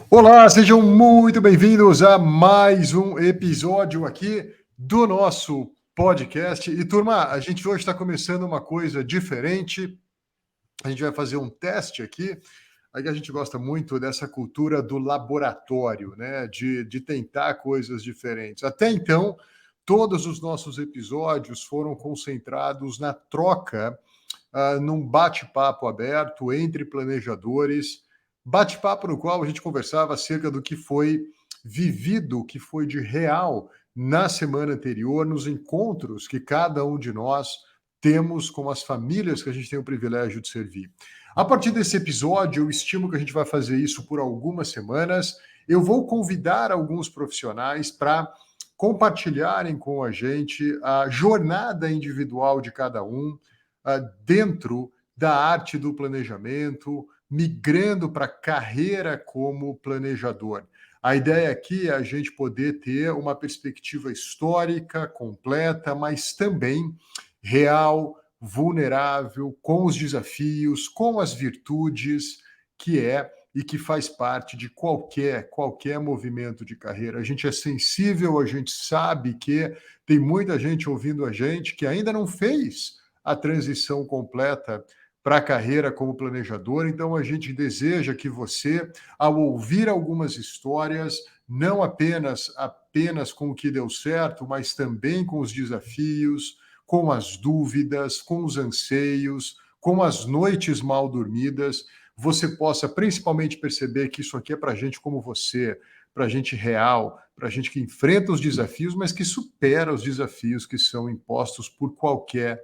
Olá, sejam muito bem-vindos a mais um episódio aqui do nosso podcast. E turma, a gente hoje está começando uma coisa diferente. A gente vai fazer um teste aqui. Aí a gente gosta muito dessa cultura do laboratório, né? De tentar coisas diferentes. Até então, todos os nossos episódios foram concentrados na troca, num bate-papo aberto entre planejadores, bate-papo no qual a gente conversava acerca do que foi vivido, o que foi de real na semana anterior, nos encontros que cada um de nós temos com as famílias que a gente tem o privilégio de servir. A partir desse episódio, eu estimo que a gente vai fazer isso por algumas semanas. Eu vou convidar alguns profissionais para compartilharem com a gente a jornada individual de cada um, dentro da arte do planejamento, migrando para a carreira como planejador. A ideia aqui é a gente poder ter uma perspectiva histórica, completa, mas também real, vulnerável, com os desafios, com as virtudes que é e que faz parte de qualquer movimento de carreira. A gente é sensível, a gente sabe que tem muita gente ouvindo a gente que ainda não fez a transição completa para a carreira como planejador. Então, a gente deseja que você, ao ouvir algumas histórias, não apenas com o que deu certo, mas também com os desafios, com as dúvidas, com os anseios, com as noites mal dormidas, você possa principalmente perceber que isso aqui é para gente como você, para gente real, para gente que enfrenta os desafios, mas que supera os desafios que são impostos por qualquer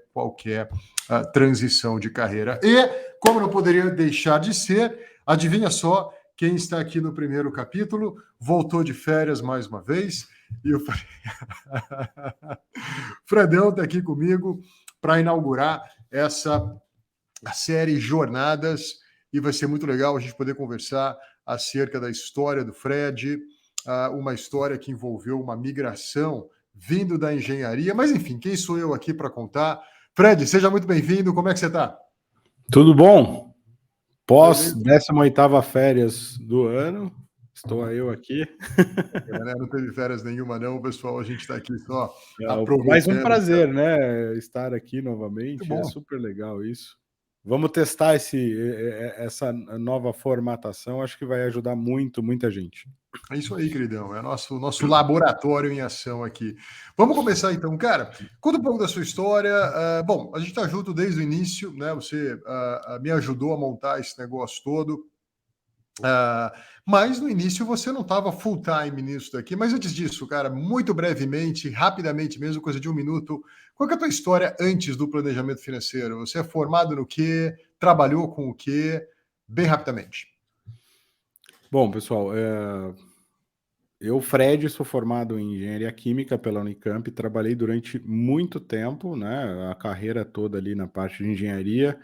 transição de carreira. E, como não poderia deixar de ser, adivinha só quem está aqui no primeiro capítulo, voltou de férias mais uma vez, e o Fredão está aqui comigo para inaugurar essa série Jornadas, e vai ser muito legal a gente poder conversar acerca da história do Fred, uma história que envolveu uma migração vindo da engenharia, mas enfim, quem sou eu aqui para contar? Fred, seja muito bem-vindo, como é que você está? Tudo bom? Pós 18ª férias do ano, estou eu aqui. Não teve férias nenhuma não, pessoal, a gente está aqui só aproveitando. Mais um prazer, né, estar aqui novamente, é super legal isso. Vamos testar essa nova formatação, acho que vai ajudar muita gente. É isso aí, queridão, é nosso laboratório em ação aqui. Vamos começar então, cara, conta um pouco da sua história. Bom, a gente está junto desde o início, né, você me ajudou a montar esse negócio todo, mas no início você não estava full time nisso daqui, mas antes disso, cara, muito brevemente, rapidamente mesmo, coisa de um minuto, qual que é a tua história antes do planejamento financeiro? Você é formado no quê? Trabalhou com o quê? Bem rapidamente. Bom, pessoal, eu, Fred, sou formado em Engenharia Química pela Unicamp, trabalhei durante muito tempo, né, a carreira toda ali na parte de engenharia,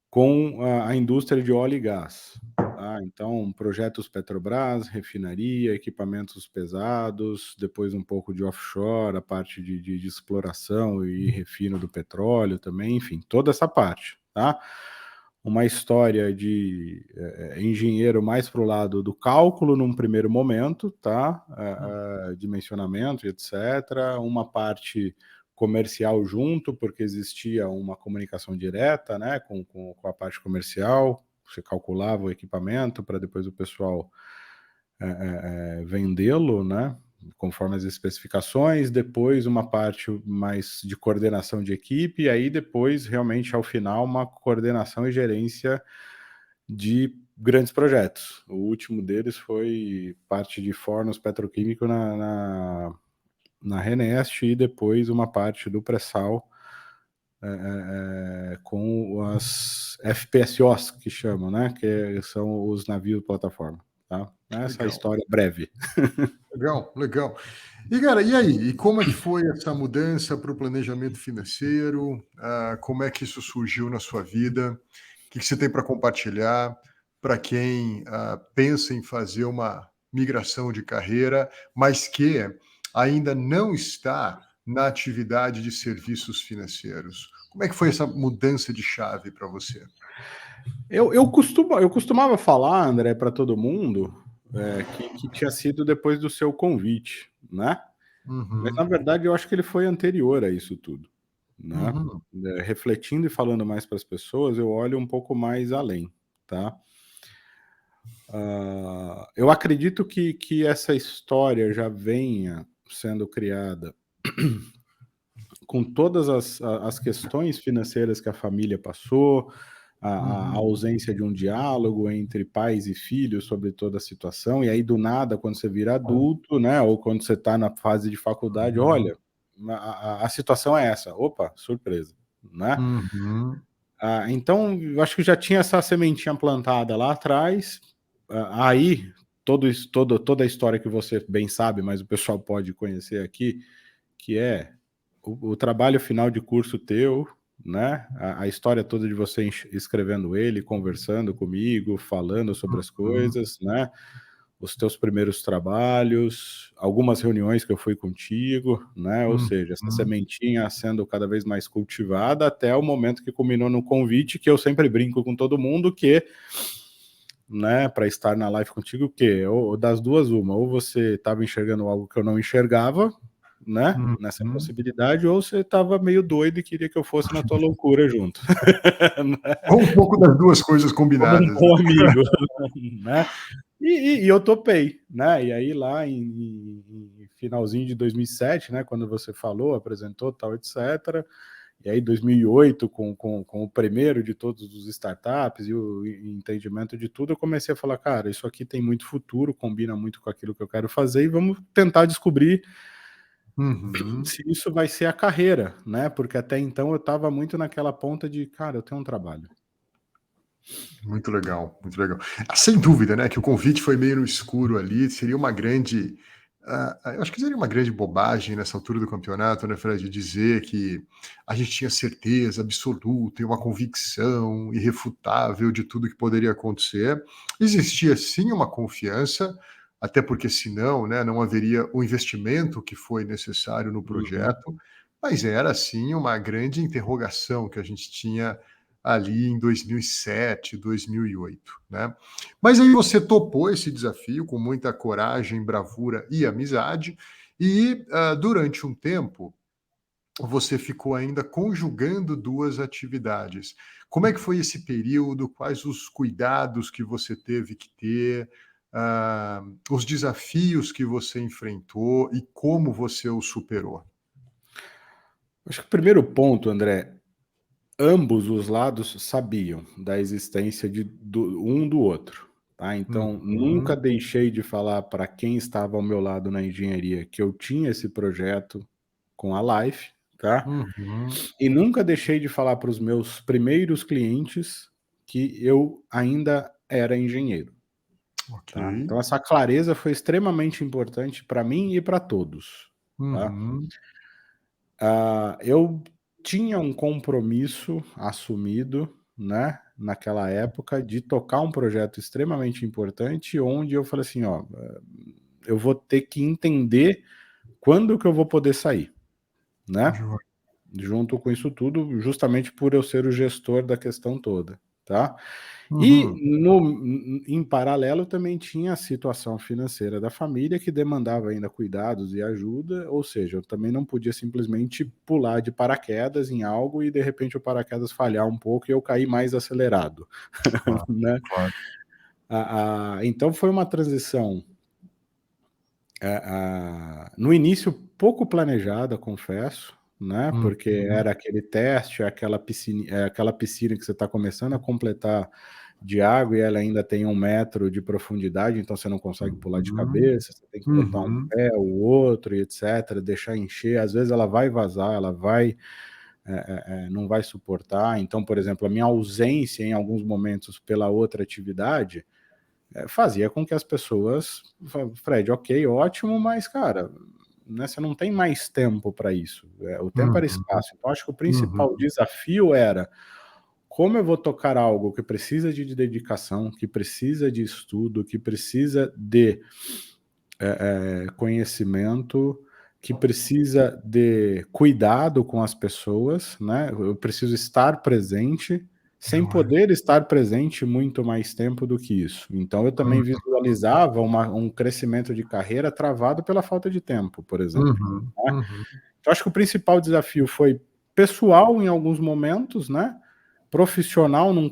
com a indústria de óleo e gás. Tá? Então, projetos Petrobras, refinaria, equipamentos pesados, depois um pouco de offshore, a parte de exploração e refino do petróleo também, enfim, toda essa parte, tá? Uma história de engenheiro mais para o lado do cálculo num primeiro momento, tá? Dimensionamento, etc. Uma parte comercial junto, porque existia uma comunicação direta, né, com a parte comercial, você calculava o equipamento para depois o pessoal vendê-lo, né, conforme as especificações, depois uma parte mais de coordenação de equipe, e aí depois, realmente, ao final, uma coordenação e gerência de grandes projetos. O último deles foi parte de fornos petroquímico na Renest, e depois uma parte do pré-sal com as FPSOs, que chamam, né? Que são os navios plataforma. Tá? Essa é a história breve. Legal. E, cara, e aí? E como é que foi essa mudança para o planejamento financeiro? Como é que isso surgiu na sua vida? O que você tem para compartilhar para quem pensa em fazer uma migração de carreira, mas que ainda não está na atividade de serviços financeiros? Como é que foi essa mudança de chave para você? Eu costumava falar, André, para todo mundo, que tinha sido depois do seu convite, né? Mas, na Uhum. verdade, eu acho que ele foi anterior a isso tudo, né? Uhum. Refletindo e falando mais para as pessoas, eu olho um pouco mais além, tá? Eu acredito que essa história já venha sendo criada com todas as questões financeiras que a família passou, a Uhum. ausência de um diálogo entre pais e filhos sobre toda a situação, e aí do nada, quando você vira adulto, né, ou quando você está na fase de faculdade, Uhum. olha, a situação é essa, opa, surpresa, né? Uhum. Então, eu acho que já tinha essa sementinha plantada lá atrás, aí toda a história que você bem sabe, mas o pessoal pode conhecer aqui, que é o trabalho final de curso teu, né? A história toda de você escrevendo ele, conversando comigo, falando sobre as Uhum. coisas, né? Os teus primeiros trabalhos, algumas reuniões que eu fui contigo, né? Ou seja, essa Uhum. sementinha sendo cada vez mais cultivada até o momento que culminou no convite, que eu sempre brinco com todo mundo que, né, para estar na live contigo, que ou das duas uma, ou você estava enxergando algo que eu não enxergava, né, nessa Uhum. possibilidade, ou você estava meio doido e queria que eu fosse na tua loucura junto. Ou um pouco das duas coisas Como um combinadas, né? bom amigo, né? E eu topei, né? E aí lá em finalzinho de 2007, né, quando você falou, apresentou, tal, etc. E aí 2008, com o primeiro de todos os startups e o entendimento de tudo, eu comecei a falar, cara, isso aqui tem muito futuro, combina muito com aquilo que eu quero fazer e vamos tentar descobrir Uhum. se isso vai ser a carreira, né? Porque até então eu estava muito naquela ponta de, cara, eu tenho um trabalho. Muito legal, muito legal. Sem dúvida, né, que o convite foi meio no escuro ali, seria uma grande, eu acho que seria uma grande bobagem nessa altura do campeonato, né, Fred, dizer que a gente tinha certeza absoluta e uma convicção irrefutável de tudo que poderia acontecer. Existia sim uma confiança, até porque senão, né, não haveria o investimento que foi necessário no Uhum. projeto, mas era sim uma grande interrogação que a gente tinha ali em 2007, 2008, né. Mas aí você topou esse desafio com muita coragem, bravura e amizade, e, durante um tempo, você ficou ainda conjugando 2 atividades. Como é que foi esse período? Quais os cuidados que você teve que ter? Os desafios que você enfrentou e como você os superou? Acho que o primeiro ponto, André, ambos os lados sabiam da existência um do outro, tá? Então, nunca Uhum, deixei de falar para quem estava ao meu lado na engenharia que eu tinha esse projeto com a Life, tá? uhum, E nunca deixei de falar para os meus primeiros clientes que eu ainda era engenheiro, ok. tá? Então essa clareza foi extremamente importante para mim e para todos, tá? Uhum, Eu tinha um compromisso assumido, né, naquela época, de tocar um projeto extremamente importante, onde eu falei assim: "Ó, eu vou ter que entender quando que eu vou poder sair", né, joia. junto com isso tudo, justamente por eu ser o gestor da questão toda, tá. E Uhum. em paralelo também tinha a situação financeira da família que demandava ainda cuidados e ajuda, ou seja, eu também não podia simplesmente pular de paraquedas em algo e de repente o paraquedas falhar um pouco e eu cair mais acelerado, Claro, né. claro. Então foi uma transição, no início pouco planejada, confesso, né, porque Uhum, era aquele teste, aquela piscina que você está começando a completar de água e ela ainda tem 1 metro de profundidade, então você não consegue pular de uhum, cabeça, você tem que botar um uhum, pé, o outro e etcétera, deixar encher, às vezes ela vai vazar, ela vai, não vai suportar. Então, por exemplo, a minha ausência em alguns momentos pela outra atividade, fazia com que as pessoas Fred, ok, ótimo, mas cara, né, você não tem mais tempo para isso, o tempo era uhum, escasso. Então acho que o uhum, principal desafio era como eu vou tocar algo que precisa de dedicação, que precisa de estudo, que precisa de conhecimento, que precisa de cuidado com as pessoas, né? Eu preciso estar presente, sem poder estar presente muito mais tempo do que isso. Então eu também Uhum, visualizava um crescimento de carreira travado pela falta de tempo, por exemplo, uhum, né. uhum. Eu acho que o principal desafio foi pessoal em alguns momentos, né, profissional num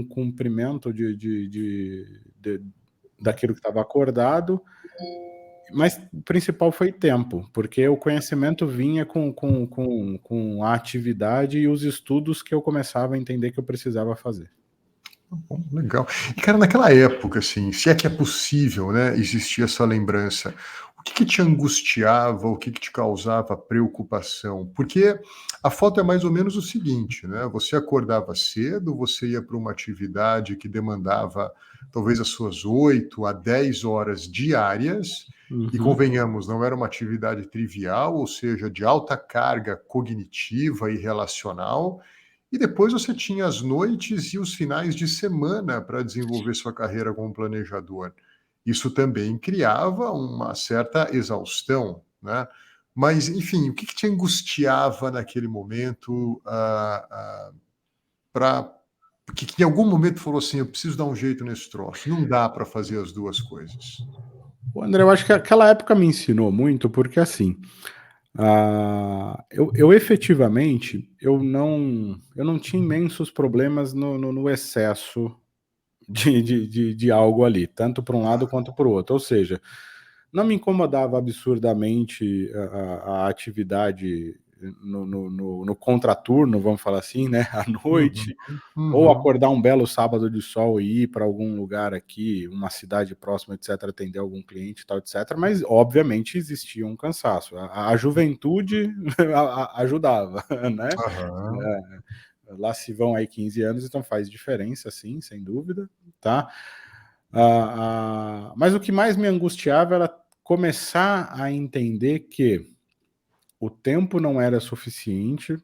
cumprimento de daquilo que estava acordado, mas o principal foi tempo, porque o conhecimento vinha com a atividade e os estudos que eu começava a entender que eu precisava fazer. Bom, legal. E, cara, naquela época, assim, se é que é possível, né, existir essa lembrança, o que que te angustiava, o que que te causava preocupação? Porque a foto é mais ou menos o seguinte, né, você acordava cedo, você ia para uma atividade que demandava talvez as suas 8 a 10 horas diárias, e Uhum. convenhamos, não era uma atividade trivial, ou seja, de alta carga cognitiva e relacional, e depois você tinha as noites e os finais de semana para desenvolver sua carreira como planejador. Isso também criava uma certa exaustão, né. Mas, enfim, o que que te angustiava naquele momento, pra que em algum momento falou assim: "Eu preciso dar um jeito nesse troço, não dá para fazer as 2 coisas"? Ô, André, eu acho que aquela época me ensinou muito, porque assim, eu efetivamente, eu não tinha imensos problemas no excesso de algo ali, tanto para um lado quanto para o outro. Ou seja, não me incomodava absurdamente a atividade no contraturno, vamos falar assim, né, à Uhum, noite, ou uhum, acordar um belo sábado de sol e ir para algum lugar aqui, uma cidade próxima, etc., atender algum cliente e tal, etc., mas obviamente existia um cansaço. A juventude ajudava, né. aham, Lá se vão aí 15 anos, então faz diferença sim, sem dúvida, tá. Mas o que mais me angustiava era começar a entender que o tempo não era suficiente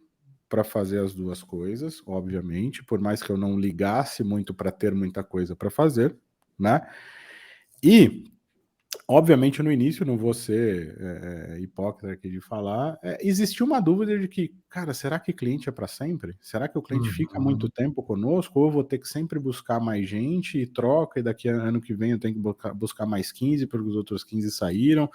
para fazer as 2 coisas, obviamente, por mais que eu não ligasse muito para ter muita coisa para fazer, né. E obviamente, no início, não vou ser, hipócrita aqui de falar, existia uma dúvida de que: "Cara, será que cliente é para sempre? Será que o cliente fica muito uhum, tempo conosco ou eu vou ter que sempre buscar mais gente e troca e daqui a ano que vem eu tenho que buscar mais 15 porque os outros 15 saíram,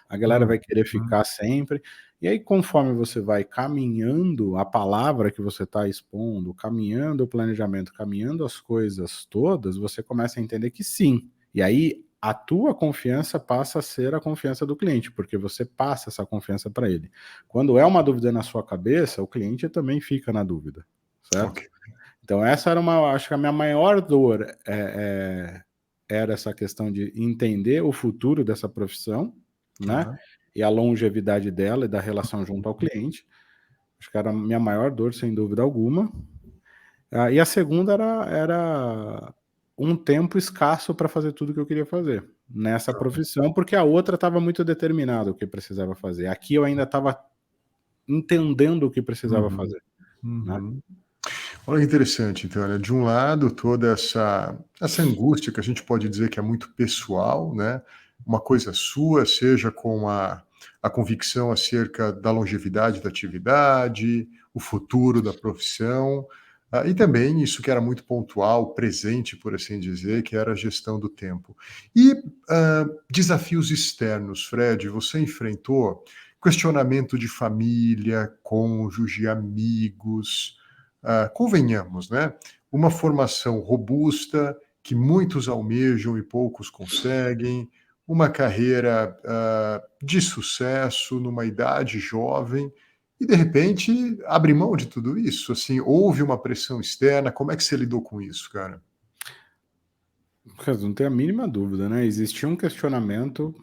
a galera uhum, vai querer ficar sempre". E aí, conforme você vai caminhando a palavra que você está expondo, caminhando o planejamento, caminhando as coisas todas, você começa a entender que sim. E aí a tua confiança passa a ser a confiança do cliente, porque você passa essa confiança para ele. Quando é uma dúvida na sua cabeça, o cliente também fica na dúvida, ok. certo? Então essa era acho que a minha maior dor, era essa questão de entender o futuro dessa profissão, né, Tá. e a longevidade dela e da relação junto ao cliente. Acho que era a minha maior dor, sem dúvida alguma. E a segunda era um tempo escasso para fazer tudo que eu queria fazer, nessa profissão, porque a outra estava muito determinada o que precisava fazer. Aqui eu ainda estava entendendo o que precisava Uhum, fazer, né. uhum. Olha que interessante, então, olha, de um lado, toda essa angústia que a gente pode dizer que é muito pessoal, né, uma coisa sua, seja com a convicção acerca da longevidade da atividade, o futuro da profissão, e também isso que era muito pontual, presente, por assim dizer, que era a gestão do tempo. E, desafios externos, Fred, você enfrentou questionamento de família, cônjuge, amigos, convenhamos, né? Uma formação robusta que muitos almejam e poucos conseguem, uma carreira de sucesso numa idade jovem e de repente abre mão de tudo isso. Assim, houve uma pressão externa. Como é que você lidou com isso, cara? Cara, não tenho a mínima dúvida, né, existia um questionamento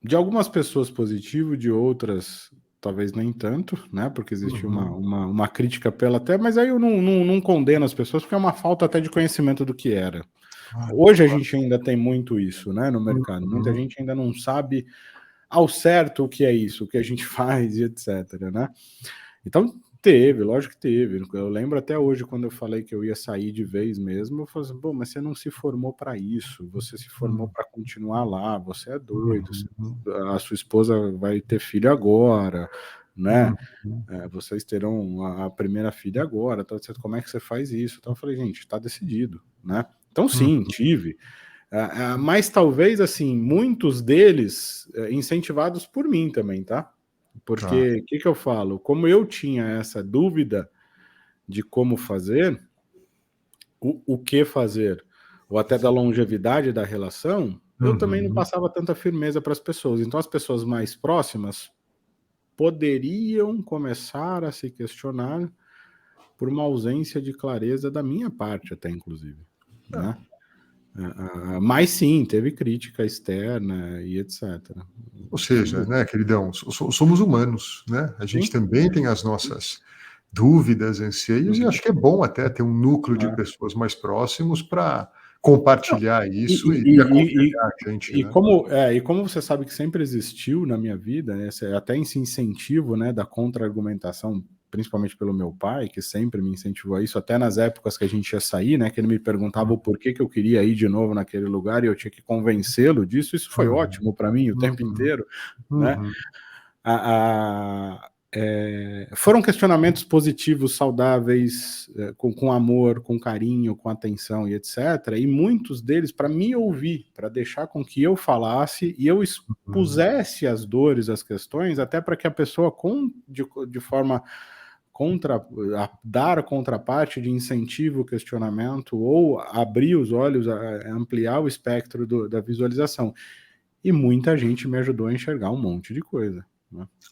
de algumas pessoas positivo, de outras talvez nem tanto, né, porque existia uma Uhum. uma uma crítica pela até mas aí eu não condeno as pessoas, porque é uma falta até de conhecimento do que era. Claro, Hoje a claro. gente ainda tem muito isso, né, no mercado. Muita Uhum. gente ainda não sabe ao certo o que é isso, o que a gente faz e etcétera, né. Então teve, lógico que teve. Eu lembro até hoje quando eu falei que eu ia sair de vez mesmo, eu falei assim: "Pô, mas você não se formou para isso, você se formou Hum, para continuar lá, você é doido, uhum. a sua esposa vai ter filho agora, né? Vocês terão a primeira filha agora, tá, como é que você faz isso? Então eu falei, gente, está decidido, né? Então sim, tive. Mas talvez, assim, muitos deles incentivados por mim também, tá? Porque, o que eu falo? Como eu tinha essa dúvida de como fazer, o que fazer, ou até da longevidade da relação, eu também não passava tanta firmeza para as pessoas. Então as pessoas mais próximas poderiam começar a se questionar por uma ausência de clareza da minha parte até, inclusive, né? Mas sim, teve crítica externa e etc. Ou seja, né, queridão, somos humanos, né? A gente Sim. também tem as nossas dúvidas, anseios, e acho que é bom até ter um núcleo de pessoas mais próximos para compartilhar isso e aconselhar a gente, né? E como você sabe que sempre existiu na minha vida, né, até esse incentivo, né, da contra-argumentação, principalmente pelo meu pai, que sempre me incentivou a isso, até nas épocas que a gente ia sair, né, que ele me perguntava o porquê que eu queria ir de novo naquele lugar e eu tinha que convencê-lo disso, isso foi ótimo para mim o tempo inteiro, né? Foram questionamentos positivos, saudáveis, com amor, com carinho, com atenção e etc. E muitos deles para me ouvir, para deixar com que eu falasse e eu expusesse as dores, as questões, até para que a pessoa, de forma dar a contraparte de incentivo, questionamento, ou abrir os olhos, ampliar o espectro da visualização. E muita gente me ajudou a enxergar um monte de coisa.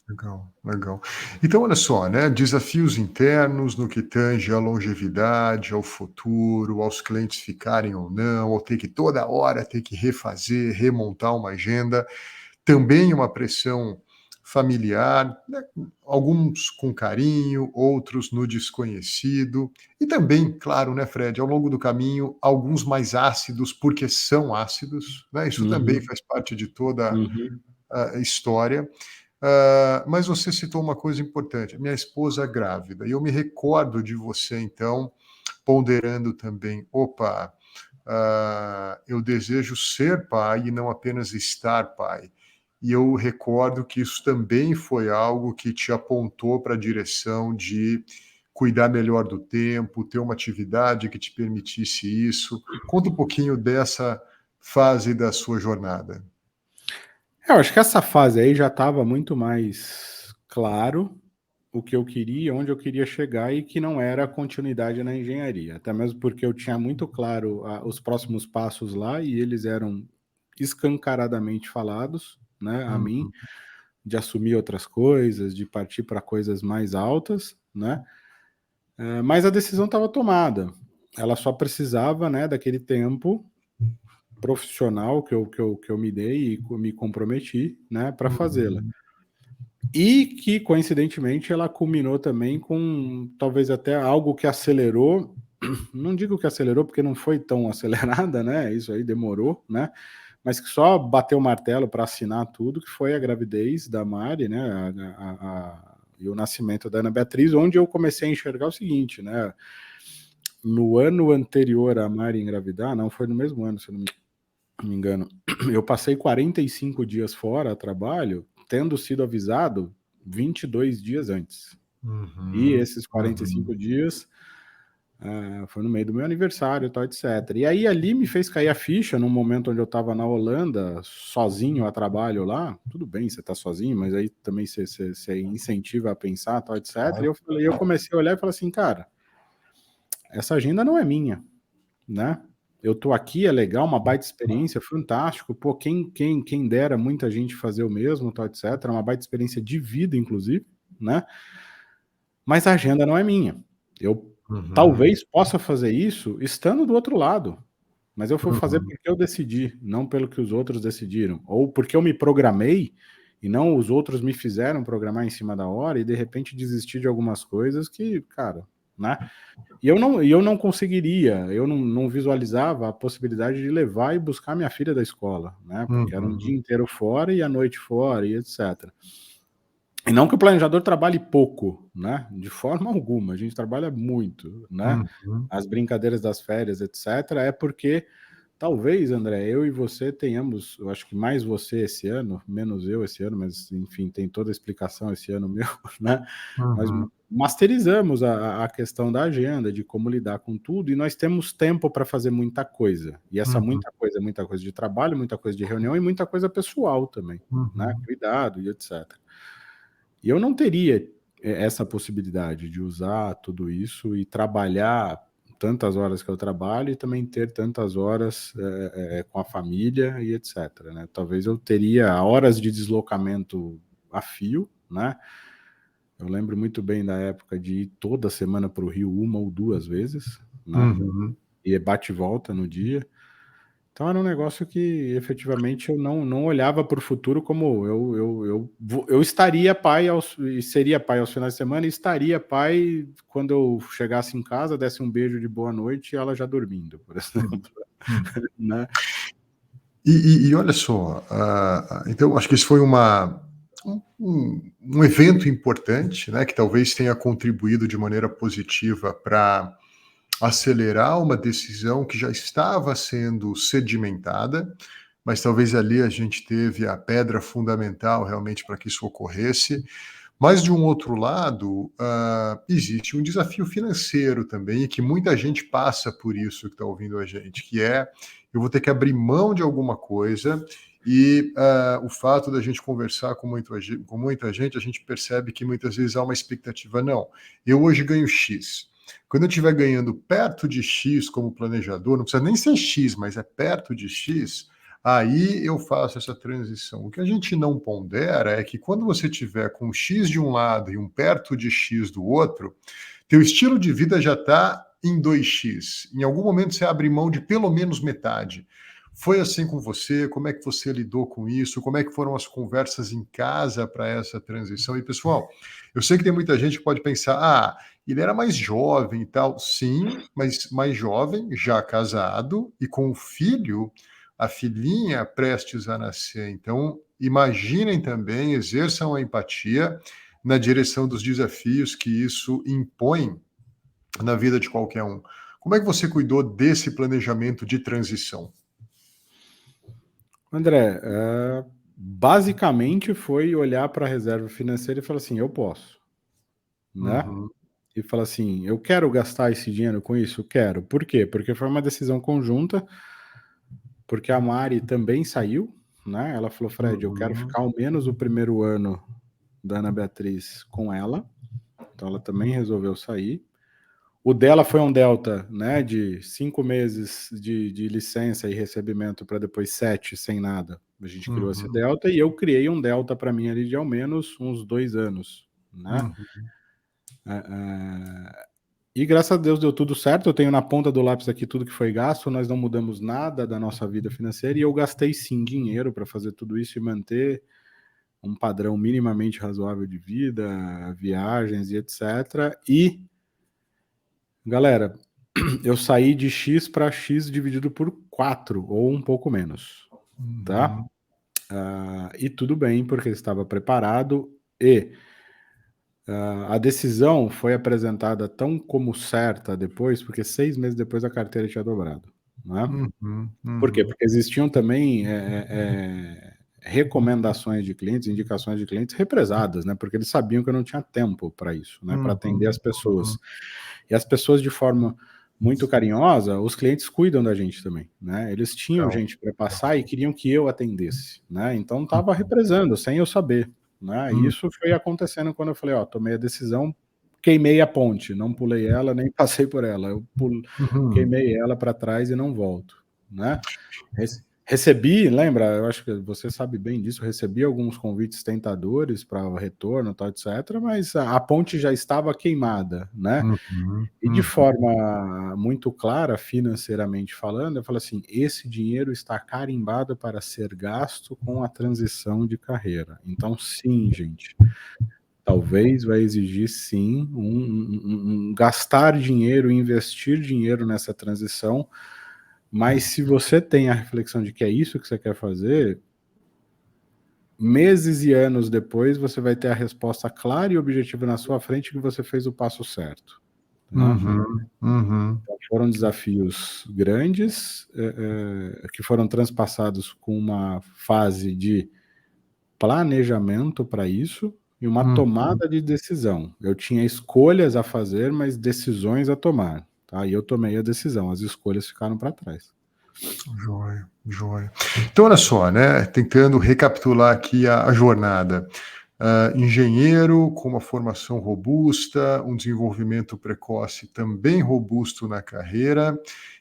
Legal, legal. Então, olha só, né? Desafios internos no que tange à longevidade, ao futuro, aos clientes ficarem ou não, ou ter que toda hora ter que refazer, remontar uma agenda. Também uma pressão familiar, né? Alguns com carinho, outros no desconhecido. E também, claro, né, Fred, ao longo do caminho, alguns mais ácidos porque são ácidos, né? Isso também faz parte de toda a história. Mas você citou uma coisa importante, minha esposa é grávida, e eu me recordo de você, então, ponderando também, eu desejo ser pai e não apenas estar pai. E eu recordo que isso também foi algo que te apontou para a direção de cuidar melhor do tempo, ter uma atividade que te permitisse isso. Conta um pouquinho dessa fase da sua jornada. Eu acho que essa fase aí já estava muito mais claro o que eu queria, onde eu queria chegar e que não era a continuidade na engenharia. Até mesmo porque eu tinha muito claro os próximos passos lá e eles eram escancaradamente falados, né, a mim, de assumir outras coisas, de partir para coisas mais altas, né? Mas a decisão estava tomada. Ela só precisava, né, daquele tempo profissional que eu me dei e me comprometi, né, para fazê-la. E que, coincidentemente, ela culminou também com talvez até algo que acelerou, não digo que acelerou porque não foi tão acelerada, né, isso aí demorou, né, mas que só bateu o martelo para assinar tudo, que foi a gravidez da Mari, né, e o nascimento da Ana Beatriz, onde eu comecei a enxergar o seguinte, né, no ano anterior a Mari engravidar, não foi no mesmo ano, se eu não me engano, eu passei 45 dias fora a trabalho, tendo sido avisado 22 dias antes. E esses 45 dias foi no meio do meu aniversário, tal, etc. E aí ali me fez cair a ficha num momento onde eu estava na Holanda, sozinho a trabalho lá. Tudo bem, você está sozinho, mas aí também você incentiva a pensar, tal, etc. E eu comecei a olhar e falei assim, cara, essa agenda não é minha, né? Eu tô aqui, é legal, uma baita experiência, fantástico. Pô, quem dera muita gente fazer o mesmo, tal, etc. Uma baita experiência de vida, inclusive, né? Mas a agenda não é minha. Eu talvez possa fazer isso estando do outro lado, mas eu vou fazer porque eu decidi, não pelo que os outros decidiram. Ou porque eu me programei e não os outros me fizeram programar em cima da hora e de repente desistir de algumas coisas que, cara, né? E eu não conseguiria, eu não visualizava a possibilidade de levar e buscar minha filha da escola, né? Porque era um dia inteiro fora e a noite fora e etc. E não que o planejador trabalhe pouco, né? De forma alguma, a gente trabalha muito, né? As brincadeiras das férias, etc. É porque Talvez, André, eu e você tenhamos, eu acho que mais você esse ano, menos eu esse ano, mas enfim, tem toda a explicação esse ano meu, né? Nós Uhum, masterizamos a questão da agenda, de como lidar com tudo, e nós temos tempo para fazer muita coisa. E essa uhum, muita coisa de trabalho, muita coisa de reunião e muita coisa pessoal também, né? uhum, Cuidado e etc. E eu não teria essa possibilidade de usar tudo isso e trabalhar tantas horas que eu trabalho e também ter tantas horas com a família e etc. Né? Talvez eu teria horas de deslocamento a fio, né? Eu lembro muito bem da época de ir toda semana para o Rio uma ou duas vezes, né? uhum. E bate e volta no dia. Então era um negócio que efetivamente eu não olhava para o futuro como eu estaria pai e seria pai aos finais de semana e estaria pai quando eu chegasse em casa, desse um beijo de boa noite e ela já dormindo, por Uhum, exemplo, uhum. né? E olha só, então acho que isso foi um evento importante, né, que talvez tenha contribuído de maneira positiva para acelerar uma decisão que já estava sendo sedimentada, mas talvez ali a gente teve a pedra fundamental realmente para que isso ocorresse. Mas de um outro lado, existe um desafio financeiro também, e que muita gente passa por isso que está ouvindo a gente, que é eu vou ter que abrir mão de alguma coisa, e o fato da gente conversar com muita gente, a gente percebe que muitas vezes há uma expectativa, não, eu hoje ganho X. Quando eu estiver ganhando perto de X como planejador, não precisa nem ser X, mas é perto de X, aí eu faço essa transição. O que a gente não pondera é que quando você tiver com X de um lado e um perto de X do outro, teu estilo de vida já está em 2x. Em algum momento você abre mão de pelo menos metade. Foi assim com você? Como é que você lidou com isso? Como é que foram as conversas em casa para essa transição? E pessoal, eu sei que tem muita gente que pode pensar, ele era mais jovem e tal. Sim, mas mais jovem, já casado e com um filho, a filhinha prestes a nascer. Então, imaginem também, exerçam a empatia na direção dos desafios que isso impõe na vida de qualquer um. Como é que você cuidou desse planejamento de transição? André, basicamente foi olhar para a reserva financeira e falar assim, eu posso, né? Uhum, E falar assim, eu quero gastar esse dinheiro com isso? Quero. Por quê? Porque foi uma decisão conjunta, porque a Mari também saiu, né? Ela falou, Fred, eu quero uhum, ficar ao menos o primeiro ano da Ana Beatriz com ela. Então ela também resolveu sair. O dela foi um delta, né, de 5 meses de licença e recebimento para depois 7 sem nada. A gente criou esse uhum, delta e eu criei um delta para mim ali de ao menos uns 2 anos, né? uhum. E graças a Deus deu tudo certo. Eu tenho na ponta do lápis aqui tudo que foi gasto. Nós não mudamos nada da nossa vida financeira e eu gastei sim dinheiro para fazer tudo isso e manter um padrão minimamente razoável de vida, viagens e etc. E, galera, eu saí de X para X dividido por 4 ou um pouco menos, tá? Uhum, E tudo bem, porque estava preparado e a decisão foi apresentada tão como certa depois, porque 6 meses depois a carteira tinha dobrado, né? uhum, Por quê? uhum. Porque existiam também recomendações de clientes, indicações de clientes represadas, né? Porque eles sabiam que eu não tinha tempo para isso, né? Para atender Uhum, as pessoas. uhum. E as pessoas, de forma muito carinhosa, os clientes cuidam da gente também, né? Eles tinham Legal. gente para passar e queriam que eu atendesse, né? Então estava represando, sem eu saber, né? E Uhum, isso foi acontecendo quando eu falei, ó, tomei a decisão, queimei a ponte, não pulei ela, nem passei por ela. uhum. Queimei ela para trás e não volto, né? Recebi, lembra? Eu acho que você sabe bem disso. Recebi alguns convites tentadores para o retorno, tal, etc. Mas a ponte já estava queimada, né? Uhum, E de uhum. forma muito clara, financeiramente falando, eu falo assim: esse dinheiro está carimbado para ser gasto com a transição de carreira. Então, sim, gente, talvez vai exigir sim gastar dinheiro, investir dinheiro nessa transição, mas se você tem a reflexão de que é isso que você quer fazer, meses e anos depois você vai ter a resposta clara e objetiva na sua frente que você fez o passo certo. Tá? Uhum. Então, foram desafios grandes, que foram transpassados com uma fase de planejamento para isso e uma Uhum. tomada de decisão. Eu tinha escolhas a fazer, mas decisões a tomar, tá? E eu tomei a decisão, as escolhas ficaram para trás. Joia, joia. Então, olha só, né? Tentando recapitular aqui a jornada. Engenheiro com uma formação robusta, um desenvolvimento precoce também robusto na carreira,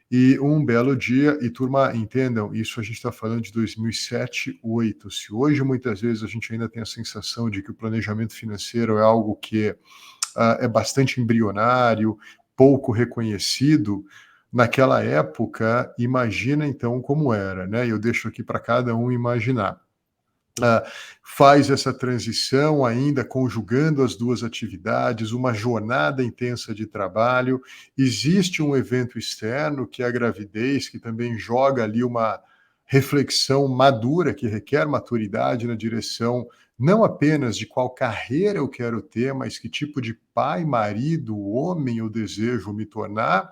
e um belo dia, e turma, entendam, isso a gente está falando de 2007, 2008. Se hoje muitas vezes a gente ainda tem a sensação de que o planejamento financeiro é algo que é bastante embrionário, pouco reconhecido, naquela época, imagina então como era, né? Eu deixo aqui para cada um imaginar. Faz essa transição ainda conjugando as duas atividades, uma jornada intensa de trabalho. Existe um evento externo, que é a gravidez, que também joga ali uma reflexão madura, que requer maturidade na direção não apenas de qual carreira eu quero ter, mas que tipo de pai, marido, homem eu desejo me tornar,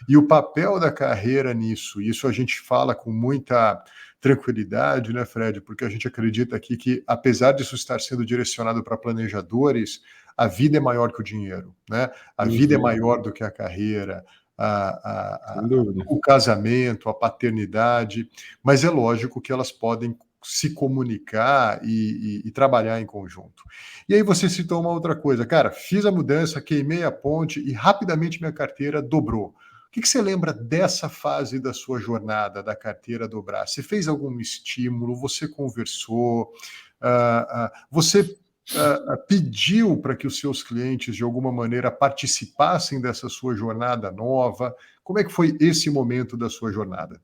e o papel da carreira nisso. Isso a gente fala com muita tranquilidade, né, Fred? Porque a gente acredita aqui que, apesar disso estar sendo direcionado para planejadores, a vida é maior que o dinheiro, né? A vida é Uhum, maior do que a carreira, sem dúvida. o casamento, a paternidade, mas é lógico que elas podem se comunicar e trabalhar em conjunto. E aí você citou uma outra coisa, cara, fiz a mudança, queimei a ponte e rapidamente minha carteira dobrou. O que você lembra dessa fase da sua jornada, da carteira dobrar? Você fez algum estímulo? Você conversou? Você pediu para que os seus clientes, de alguma maneira, participassem dessa sua jornada nova? Como é que foi esse momento da sua jornada?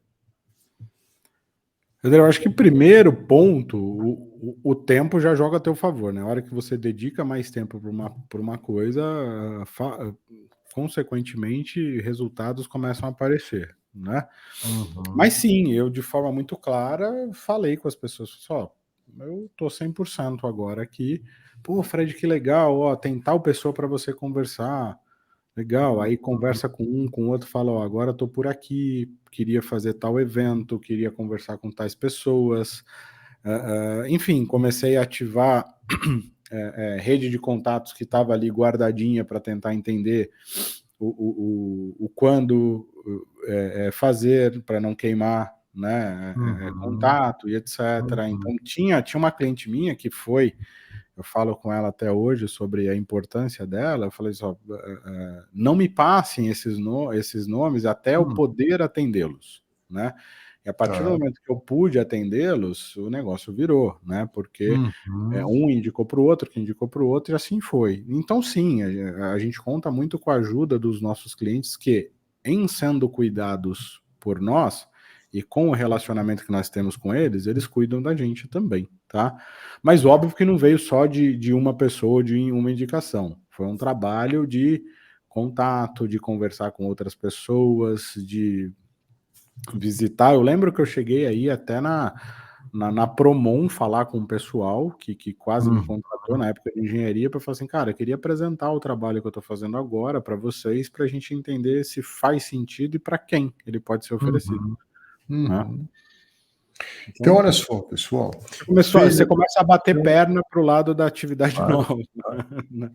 Eu acho que primeiro ponto, o tempo já joga a teu favor, né? A hora que você dedica mais tempo para uma coisa, consequentemente, resultados começam a aparecer, né? Mas Uhum, sim, eu de forma muito clara falei com as pessoas, só, eu tô 100% agora aqui. Pô, Fred, que legal, ó, tem tal pessoa para você conversar. Legal, aí conversa com o outro, fala, ó, agora eu tô por aqui, queria fazer tal evento, queria conversar com tais pessoas. Enfim, comecei a ativar rede de contatos que estava ali guardadinha para tentar entender o quando fazer para não queimar, né, uhum, contato e etc. uhum, Então tinha uma cliente minha que foi, eu falo com ela até hoje sobre a importância dela, eu falei só, não me passem esses nomes até eu uhum, poder atendê-los, né? E a partir do tá, momento que eu pude atendê-los, o negócio virou, né? Porque uhum, um indicou para o outro, que indicou para o outro, e assim foi. Então, sim, a gente conta muito com a ajuda dos nossos clientes que, em sendo cuidados por nós e com o relacionamento que nós temos com eles, eles cuidam da gente também, tá? Mas óbvio que não veio só de uma pessoa, de uma indicação. Foi um trabalho de contato, de conversar com outras pessoas, de visitar. Eu lembro que eu cheguei aí até na Promon falar com o pessoal que quase me uhum, contratou na época de engenharia para falar assim, cara, eu queria apresentar o trabalho que eu estou fazendo agora para vocês, para a gente entender se faz sentido e para quem ele pode ser oferecido, uhum, né? uhum. Então, Então, olha só, pessoal, fez você começa a bater então, perna para o lado da atividade claro, nova, claro. né?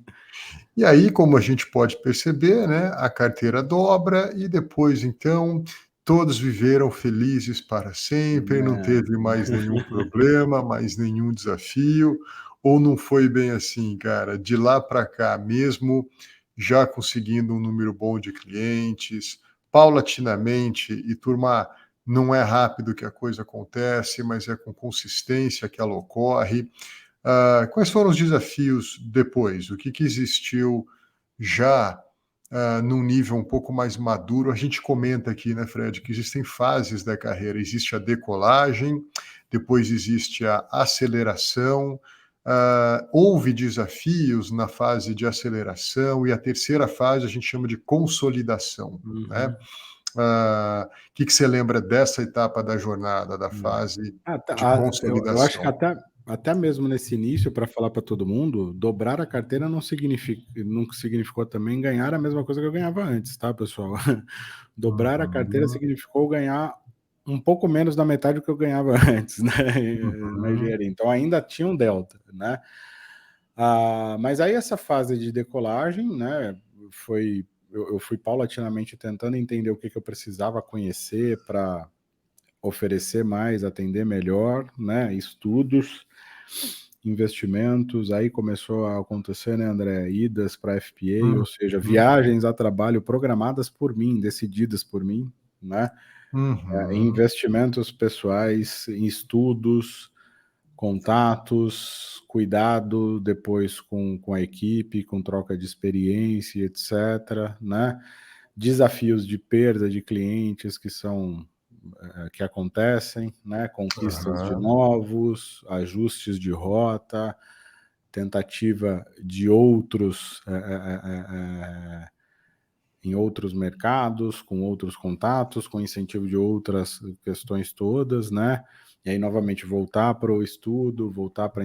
E aí, como a gente pode perceber, né, a carteira dobra e depois, então, todos viveram felizes para sempre, não É. teve mais nenhum problema, mais nenhum desafio, ou não foi bem assim, cara? De lá para cá, mesmo já conseguindo um número bom de clientes, paulatinamente, e turma, não é rápido que a coisa acontece, mas é com consistência que ela ocorre. Quais foram os desafios depois? O que existiu já num nível um pouco mais maduro? A gente comenta aqui, né, Fred, que existem fases da carreira. Existe a decolagem, depois existe a aceleração. Houve desafios na fase de aceleração e a terceira fase a gente chama de consolidação, né? Uhum. O que você lembra dessa etapa da jornada, da É. fase Ah, tá, de eu acho que consolidação? até mesmo nesse início, para falar para todo mundo, dobrar a carteira não significou também ganhar a mesma coisa que eu ganhava antes, tá, pessoal? Dobrar a carteira Uhum, significou ganhar um pouco menos da metade do que eu ganhava antes, né, na uhum, engenharia. Então ainda tinha um delta, né? Mas aí essa fase de decolagem, né, eu fui paulatinamente tentando entender o que eu precisava conhecer para oferecer mais, atender melhor, né, estudos, investimentos, aí começou a acontecer, né, André, idas para FPA, ou seja, uhum, viagens a trabalho programadas por mim, decididas por mim, né, uhum, investimentos pessoais, em estudos, contatos, cuidado depois com a equipe, com troca de experiência, etc., né, desafios de perda de clientes que acontecem, né, conquistas de aham, novos, ajustes de rota, tentativa de outros em outros mercados, com outros contatos, com incentivo de outras questões todas, né? E aí, novamente, voltar para o estudo, voltar para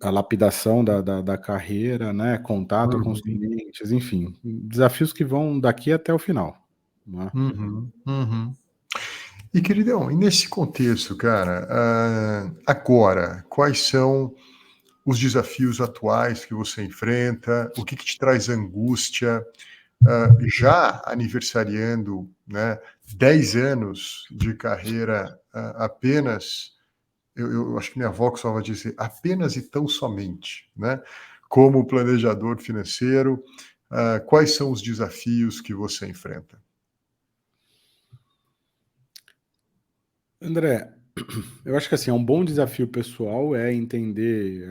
a lapidação da carreira, né? Contato com os uhum, clientes, enfim, desafios que vão daqui até o final, né? uhum, uhum. E queridão, e nesse contexto, cara, agora, quais são os desafios atuais que você enfrenta? O que te traz angústia? Já aniversariando, né, 10 anos de carreira, apenas, eu acho que minha avó costumava dizer, apenas e tão somente, né, como planejador financeiro, quais são os desafios que você enfrenta? André, eu acho que assim, é um bom desafio pessoal é entender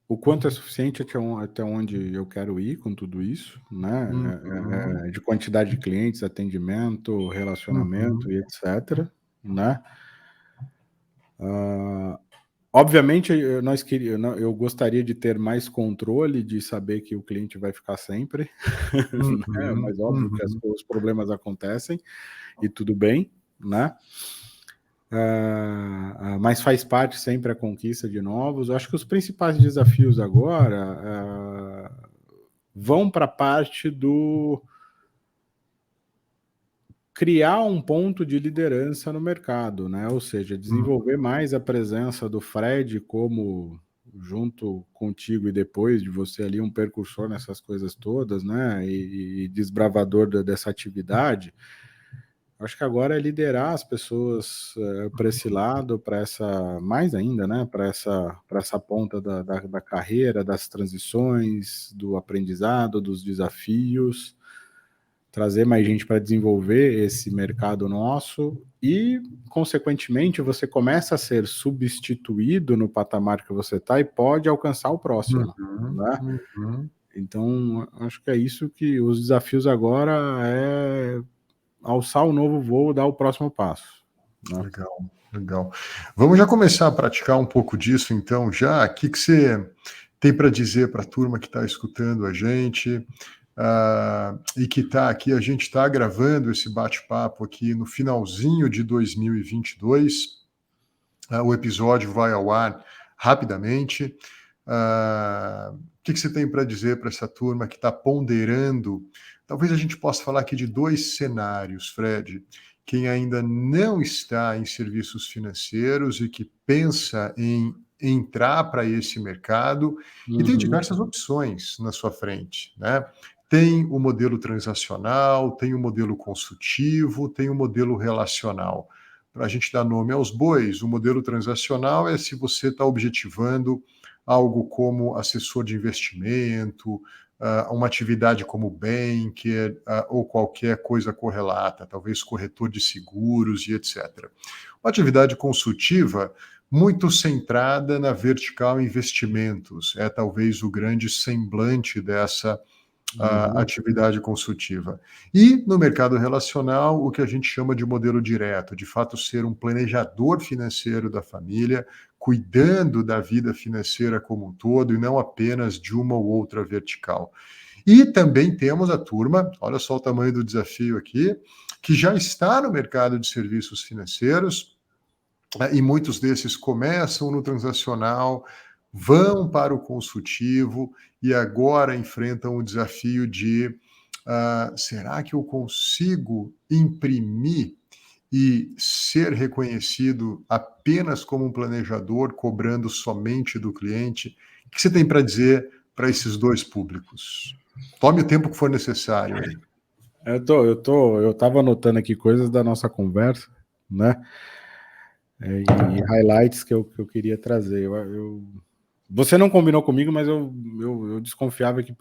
o quanto é suficiente até onde eu quero ir com tudo isso, né? Uhum, De quantidade de clientes, atendimento, relacionamento uhum, e etc., né? Ah, obviamente, eu gostaria de ter mais controle, de saber que o cliente vai ficar sempre, né? uhum, Mas óbvio que uhum, os problemas acontecem e tudo bem, né? Mas faz parte sempre a conquista de novos. Eu acho que os principais desafios agora vão para a parte do criar um ponto de liderança no mercado, né? Ou seja, uhum, desenvolver mais a presença do Fred como junto contigo e depois de você ali um percursor nessas coisas todas, né? E desbravador dessa atividade. Acho que agora é liderar as pessoas para esse lado, para essa, mais ainda, né? Para essa ponta da carreira, das transições, do aprendizado, dos desafios, trazer mais gente para desenvolver esse mercado nosso e, consequentemente, você começa a ser substituído no patamar que você está e pode alcançar o próximo, uhum, né? uhum. Então, acho que é isso que os desafios agora é alçar o novo voo, dar o próximo passo, né? Legal, legal. Vamos já começar a praticar um pouco disso, então, já. O que você tem para dizer para a turma que está escutando a gente, e que está aqui? A gente está gravando esse bate-papo aqui no finalzinho de 2022. O episódio vai ao ar rapidamente. O que você tem para dizer para essa turma que está ponderando? Talvez a gente possa falar aqui de dois cenários, Fred. Quem ainda não está em serviços financeiros e que pensa em entrar para esse mercado e tem Uhum, diversas opções na sua frente, né? Tem o modelo transacional, tem o modelo consultivo, tem o modelo relacional. Para a gente dar nome aos bois, o modelo transacional é se você está objetivando algo como assessor de investimento, uma atividade como banker, ou qualquer coisa correlata, talvez corretor de seguros e etc. Uma atividade consultiva muito centrada na vertical investimentos, é talvez o grande semblante dessa a uhum, atividade consultiva. E no mercado relacional, o que a gente chama de modelo direto, de fato ser um planejador financeiro da família, cuidando da vida financeira como um todo e não apenas de uma ou outra vertical. E também temos a turma, olha só o tamanho do desafio aqui, que já está no mercado de serviços financeiros, e muitos desses começam no transacional, vão para o consultivo e agora enfrentam o desafio de será que eu consigo imprimir e ser reconhecido apenas como um planejador, cobrando somente do cliente? O que você tem para dizer para esses dois públicos? Tome o tempo que for necessário aí. Eu tava anotando aqui coisas da nossa conversa, né? E highlights que eu queria trazer. Você não combinou comigo, mas eu desconfiava que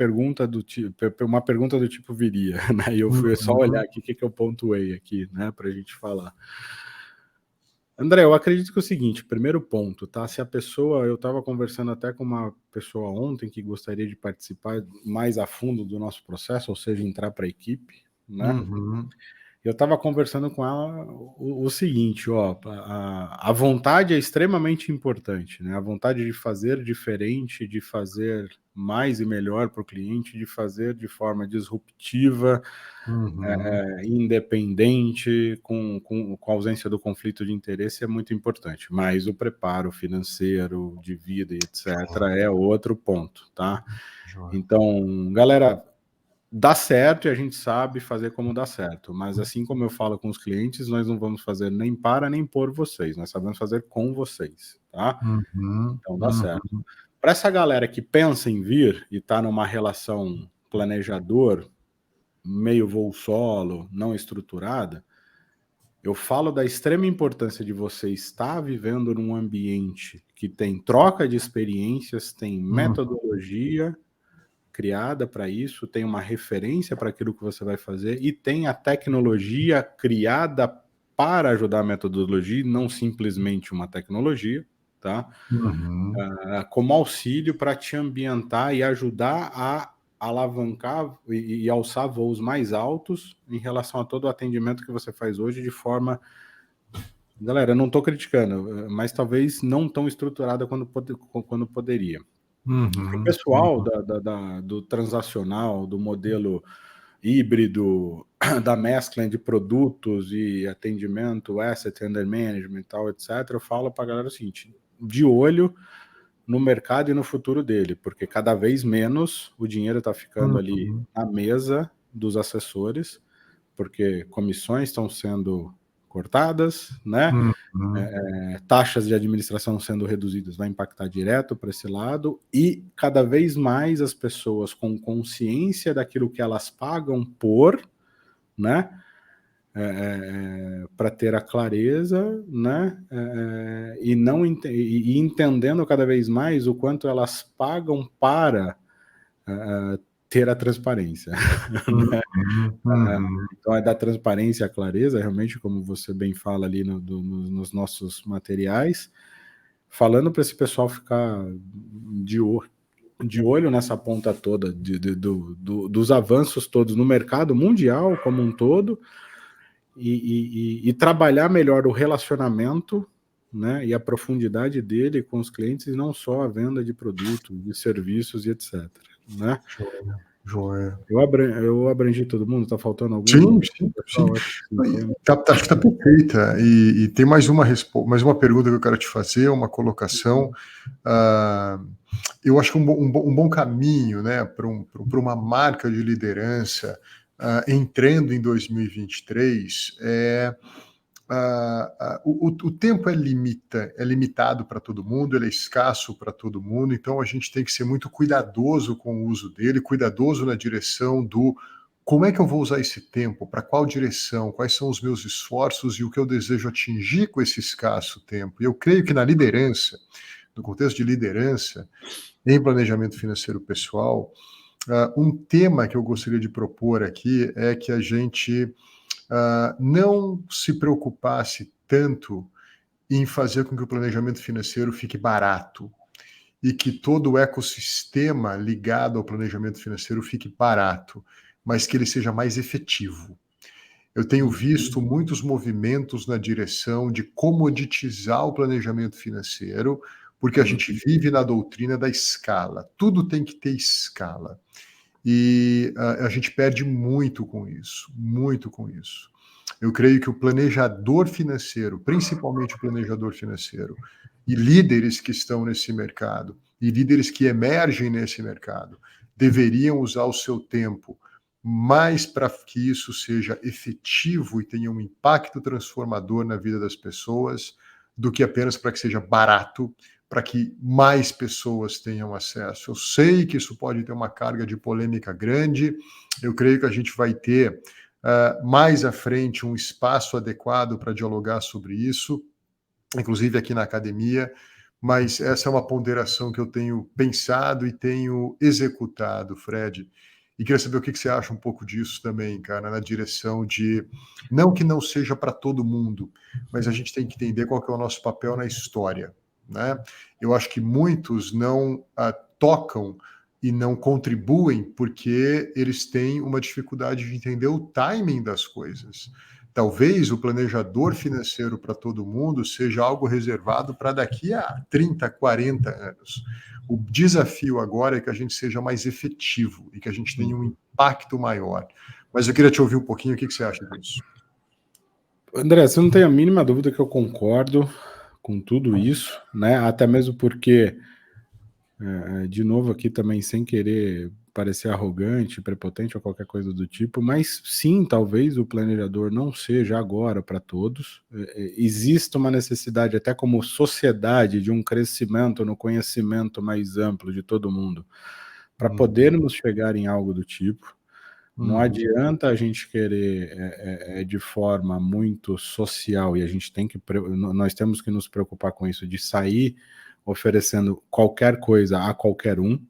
uma pergunta do tipo viria, né? E eu fui só olhar aqui o que eu pontuei aqui, né, para a gente falar. André, eu acredito que é o seguinte, primeiro ponto, tá? Se a pessoa, eu estava conversando até com uma pessoa ontem que gostaria de participar mais a fundo do nosso processo, ou seja, entrar para a equipe, né? Eu estava conversando com ela o seguinte, ó, a vontade é extremamente importante, né? A vontade de fazer diferente, de fazer mais e melhor para o cliente, de fazer de forma disruptiva, independente, com a ausência do conflito de interesse é muito importante. Mas o preparo financeiro, de vida e etc. é outro ponto, tá? Então, galera, dá certo e a gente sabe fazer como dá certo, mas assim como eu falo com os clientes, nós não vamos fazer nem para nem por vocês, nós sabemos fazer com vocês, tá? Então dá certo. Para essa galera que pensa em vir e está numa relação planejador, meio voo solo, não estruturada, eu falo da extrema importância de você estar vivendo num ambiente que tem troca de experiências, tem metodologia criada para isso, tem uma referência para aquilo que você vai fazer e tem a tecnologia criada para ajudar a metodologia, não simplesmente uma tecnologia, tá? Como auxílio para te ambientar e ajudar a alavancar e alçar voos mais altos em relação a todo o atendimento que você faz hoje de forma... Galera, eu não estou criticando, mas talvez não tão estruturada quando poderia. O pessoal do transacional, do modelo híbrido, da mescla de produtos e atendimento, asset under management e tal, etc., eu falo para a galera o seguinte, de olho no mercado e no futuro dele, porque cada vez menos o dinheiro está ficando ali na mesa dos assessores, porque comissões estão sendo cortadas, né? Taxas de administração sendo reduzidas vai impactar direto para esse lado e cada vez mais as pessoas com consciência daquilo que elas pagam por, né, para ter a clareza, né, e não e entendendo cada vez mais o quanto elas pagam para ter a transparência. Né? Então é da transparência, a clareza, realmente, como você bem fala ali nos nossos materiais, falando para esse pessoal ficar de olho nessa ponta toda dos avanços todos no mercado mundial como um todo e trabalhar melhor o relacionamento, né, e a profundidade dele com os clientes e não só a venda de produtos, de serviços e etc. Né? Joia. Eu abrangi todo mundo? Tá faltando algum? Sim. Acho que está perfeita. E tem mais uma pergunta que eu quero te fazer, uma colocação. Eu acho que um bom caminho, né, para uma marca de liderança entrando em 2023 o tempo é limitado para todo mundo, ele é escasso para todo mundo, então a gente tem que ser muito cuidadoso com o uso dele, cuidadoso na direção do como é que eu vou usar esse tempo, para qual direção, quais são os meus esforços e o que eu desejo atingir com esse escasso tempo. E eu creio que na liderança, no contexto de liderança, em planejamento financeiro pessoal, um tema que eu gostaria de propor aqui é que a gente não se preocupasse tanto em fazer com que o planejamento financeiro fique barato e que todo o ecossistema ligado ao planejamento financeiro fique barato, mas que ele seja mais efetivo. Eu tenho visto muitos movimentos na direção de comoditizar o planejamento financeiro, porque a gente vive na doutrina da escala. Tudo tem que ter escala. e a gente perde muito com isso, muito com isso. Eu creio que o planejador financeiro, principalmente o planejador financeiro, e líderes que estão nesse mercado, e líderes que emergem nesse mercado, deveriam usar o seu tempo mais para que isso seja efetivo e tenha um impacto transformador na vida das pessoas, do que apenas para que seja barato, para que mais pessoas tenham acesso. Eu sei que isso pode ter uma carga de polêmica grande, eu creio que a gente vai ter mais à frente um espaço adequado para dialogar sobre isso, inclusive aqui na academia, mas essa é uma ponderação que eu tenho pensado e tenho executado, Fred. E queria saber o que você acha um pouco disso também, cara, na direção de, não que não seja para todo mundo, mas a gente tem que entender qual que é o nosso papel na história, né? Eu acho que muitos não tocam e não contribuem porque eles têm uma dificuldade de entender o timing das coisas. Talvez o planejador financeiro para todo mundo seja algo reservado para daqui a 30, 40 anos. O desafio agora é que a gente seja mais efetivo e que a gente tenha um impacto maior. Mas eu queria te ouvir um pouquinho, o que você acha disso? André, você não tem a mínima dúvida que eu concordo com tudo isso, né? Até mesmo porque, de novo aqui também, sem querer parecer arrogante, prepotente ou qualquer coisa do tipo, mas sim, talvez o planejador não seja agora para todos. Existe uma necessidade, até como sociedade, de um crescimento no conhecimento mais amplo de todo mundo, para podermos chegar em algo do tipo. Não adianta a gente querer de forma muito social, e a gente tem que, nós temos que nos preocupar com isso, de sair oferecendo qualquer coisa a qualquer um.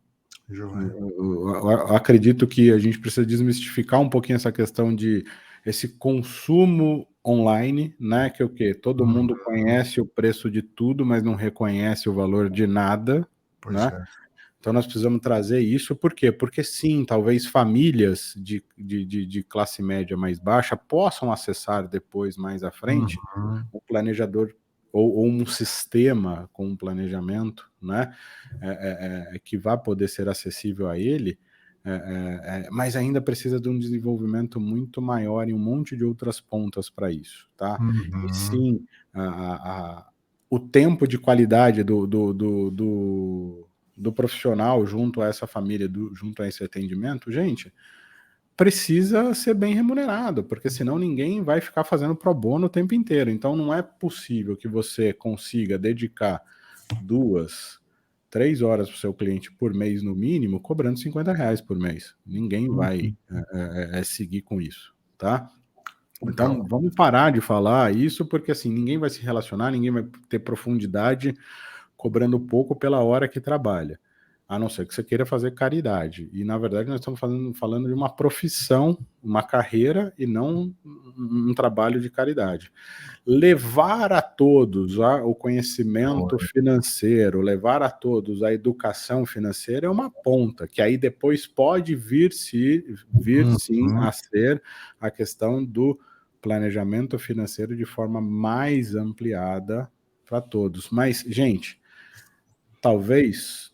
Eu acredito que a gente precisa desmistificar um pouquinho essa questão de esse consumo online, né? Que é o quê? Todo mundo conhece o preço de tudo, mas não reconhece o valor de nada, Pois né? é. Então nós precisamos trazer isso, por quê? Porque sim, talvez famílias de classe média mais baixa possam acessar depois, mais à frente, um planejador ou um sistema com um planejamento, né, que vá poder ser acessível a ele, mas ainda precisa de um desenvolvimento muito maior em um monte de outras pontas para isso, tá? E sim, o tempo de qualidade do profissional junto a essa família, junto a esse atendimento, gente, precisa ser bem remunerado, porque senão ninguém vai ficar fazendo pro bono o tempo inteiro. Então não é possível que você consiga dedicar 2, 3 horas para o seu cliente por mês no mínimo, cobrando R$50 por mês. Ninguém vai seguir com isso, tá? Então vamos parar de falar isso, porque assim, ninguém vai se relacionar, ninguém vai ter profundidade cobrando pouco pela hora que trabalha, a não ser que você queira fazer caridade. E, na verdade, nós estamos falando de uma profissão, uma carreira, e não um trabalho de caridade. Levar a todos o conhecimento financeiro, levar a todos a educação financeira é uma ponta, que aí depois pode vir sim a ser a questão do planejamento financeiro de forma mais ampliada para todos. Mas, gente, talvez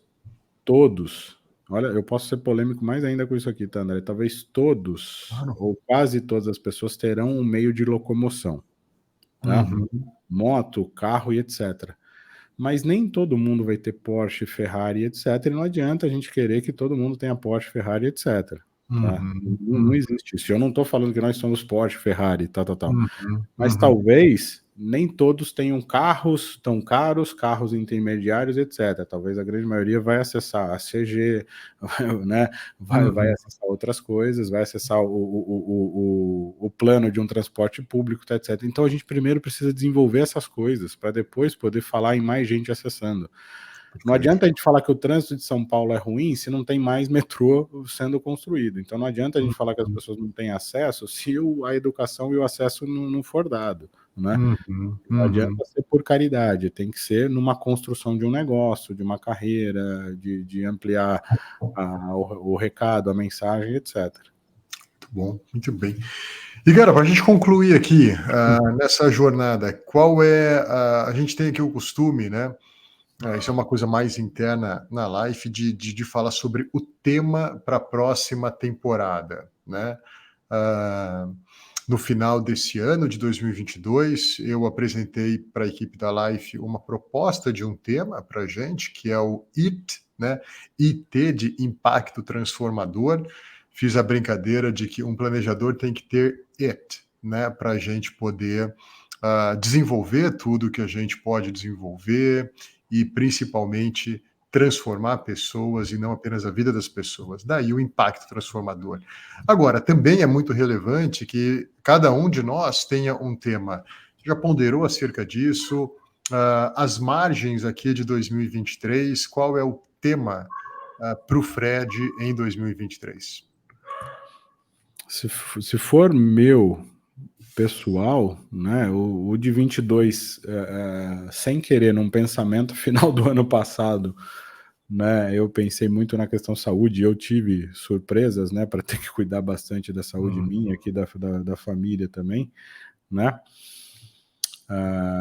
todos, olha, eu posso ser polêmico mais ainda com isso aqui, tá, André? Talvez todos, ou quase todas as pessoas terão um meio de locomoção, tá? Moto, carro e etc. Mas nem todo mundo vai ter Porsche, Ferrari, etc. E não adianta a gente querer que todo mundo tenha Porsche, Ferrari, etc. Tá? Não existe isso. Eu não estou falando que nós somos Porsche, Ferrari, tal. Mas talvez nem todos tenham carros tão caros, carros intermediários, etc. Talvez a grande maioria vai acessar a CG, né? vai acessar outras coisas, vai acessar o plano de um transporte público, etc. Então a gente primeiro precisa desenvolver essas coisas para depois poder falar em mais gente acessando. Não adianta a gente falar que o trânsito de São Paulo é ruim se não tem mais metrô sendo construído. Então não adianta a gente falar que as pessoas não têm acesso se a educação e o acesso não for dado, né? Não adianta ser por caridade, tem que ser numa construção de um negócio, de uma carreira, de ampliar o recado, a mensagem, etc. Muito bom, muito bem. E, cara, para a gente concluir aqui, nessa jornada, qual é... a gente tem aqui o costume, né, Isso é uma coisa mais interna na live de falar sobre o tema para a próxima temporada, né? No final desse ano de 2022, eu apresentei para a equipe da Life uma proposta de um tema para a gente, que é o IT, né? IT de impacto transformador. Fiz a brincadeira de que um planejador tem que ter IT, né? Para a gente poder desenvolver tudo que a gente pode desenvolver e principalmente transformar pessoas e não apenas a vida das pessoas. Daí o impacto transformador. Agora, também é muito relevante que cada um de nós tenha um tema. Já ponderou acerca disso? As margens aqui de 2023, qual é o tema para o Fred em 2023? Se for meu pessoal, né, o de 22, sem querer, num pensamento final do ano passado, né, eu pensei muito na questão saúde, eu tive surpresas, né, para ter que cuidar bastante da saúde minha, aqui da família também, né,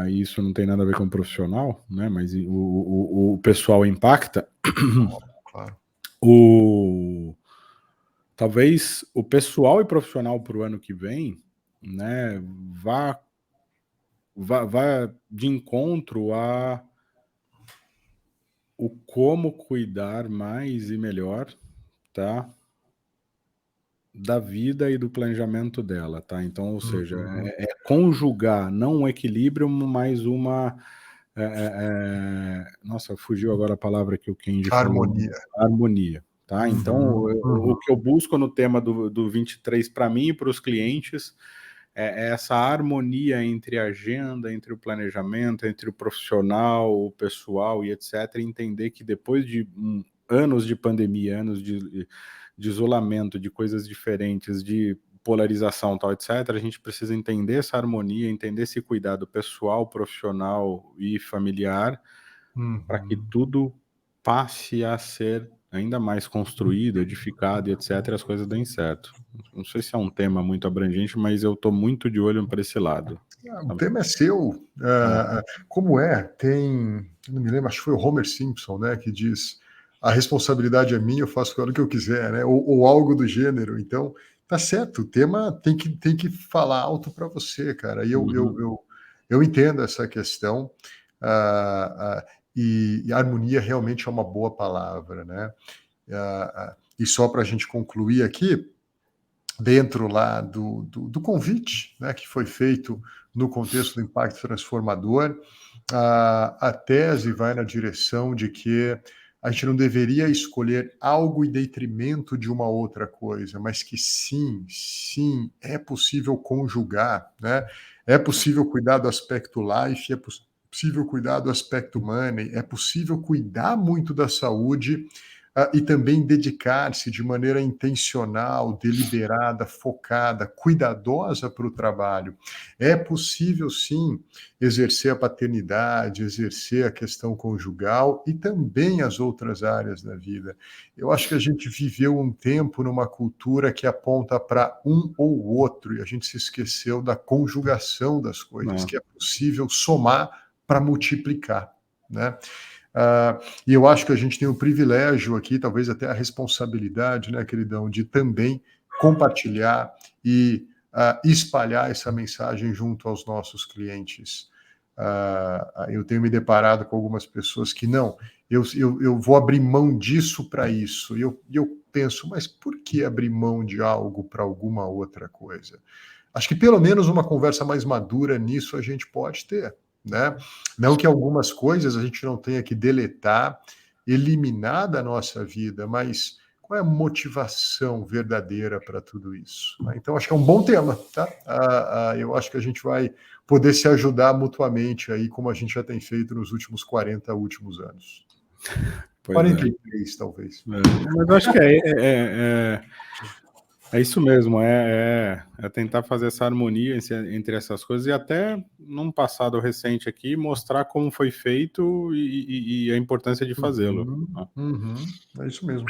isso não tem nada a ver com o profissional, né, mas o pessoal impacta. Claro. Talvez o pessoal e profissional para o ano que vem, né, vá de encontro a o como cuidar mais e melhor, tá, da vida e do planejamento dela, tá. Então, ou seja, é conjugar não um equilíbrio, mas uma, nossa, fugiu agora a palavra que o Kendi falou. Harmonia. Harmonia, tá. Então, o que eu busco no tema do 23 para mim e para os clientes é essa harmonia entre a agenda, entre o planejamento, entre o profissional, o pessoal e etc. Entender que depois de anos de pandemia, anos de isolamento, de coisas diferentes, de polarização, tal, etc., a gente precisa entender essa harmonia, entender esse cuidado pessoal, profissional e familiar, para que tudo passe a ser ainda mais construído, edificado e etc., e as coisas deem certo. Não sei se é um tema muito abrangente, mas eu estou muito de olho para esse lado. O tema é seu. Como tem, não me lembro, acho que foi o Homer Simpson, né, que diz: a responsabilidade é minha, eu faço o que eu quiser, né, ou algo do gênero. Então, tá certo, o tema tem que falar alto para você, cara. E eu entendo essa questão, e harmonia realmente é uma boa palavra, né? E só para a gente concluir aqui, dentro lá do convite, né, que foi feito no contexto do impacto transformador, a tese vai na direção de que a gente não deveria escolher algo em detrimento de uma outra coisa, mas que sim, é possível conjugar, né? É possível cuidar do aspecto life, é possível cuidar do aspecto money, é possível cuidar muito da saúde, e também dedicar-se de maneira intencional, deliberada, focada, cuidadosa para o trabalho. É possível, sim, exercer a paternidade, exercer a questão conjugal e também as outras áreas da vida. Eu acho que a gente viveu um tempo numa cultura que aponta para um ou outro e a gente se esqueceu da conjugação das coisas, que é possível somar para multiplicar, né? E eu acho que a gente tem o privilégio aqui, talvez até a responsabilidade, né, queridão, de também compartilhar e espalhar essa mensagem junto aos nossos clientes. Eu tenho me deparado com algumas pessoas que não, eu vou abrir mão disso para isso. E eu penso, mas por que abrir mão de algo para alguma outra coisa? Acho que pelo menos uma conversa mais madura nisso a gente pode ter, né? Não que algumas coisas a gente não tenha que deletar, eliminar da nossa vida, mas qual é a motivação verdadeira para tudo isso? Então, acho que é um bom tema, tá? Eu acho que a gente vai poder se ajudar mutuamente aí, como a gente já tem feito nos últimos 40 últimos anos. Pois 43, talvez. Mas eu acho que é isso mesmo, é tentar fazer essa harmonia entre essas coisas e até num passado recente aqui mostrar como foi feito e a importância de fazê-lo. É isso mesmo.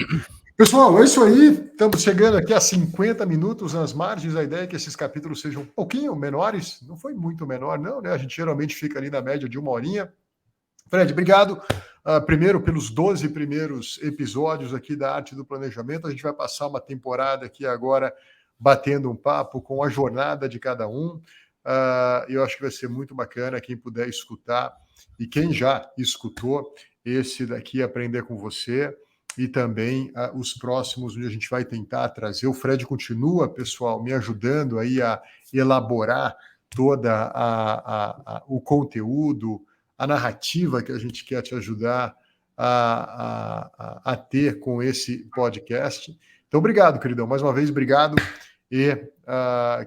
Pessoal, é isso aí. Estamos chegando aqui a 50 minutos nas margens. A ideia é que esses capítulos sejam um pouquinho menores. Não foi muito menor, não, né? A gente geralmente fica ali na média de 1 horinha. Fred, obrigado. primeiro pelos 12 primeiros episódios aqui da Arte do Planejamento. A gente vai passar uma temporada aqui agora batendo um papo com a jornada de cada um. Eu acho que vai ser muito bacana quem puder escutar e quem já escutou esse daqui, Aprender com Você, e também os próximos, onde a gente vai tentar trazer. O Fred continua, pessoal, me ajudando aí a elaborar toda o conteúdo, a narrativa que a gente quer te ajudar a ter com esse podcast. Então, obrigado, queridão. Mais uma vez, obrigado. E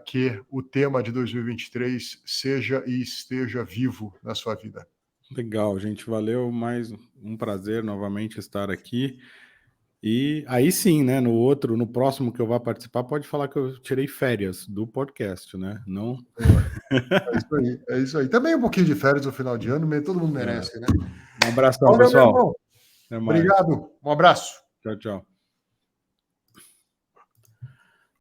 que o tema de 2023 seja e esteja vivo na sua vida. Legal, gente. Valeu. Mais um prazer novamente estar aqui. E aí sim, né? No próximo que eu vá participar, pode falar que eu tirei férias do podcast, né? Não. É isso aí, é isso aí. Também um pouquinho de férias no final de ano, todo mundo merece, né? Um abração, Valeu, meu pessoal. irmão. Até mais. Obrigado. Um abraço. Tchau, tchau.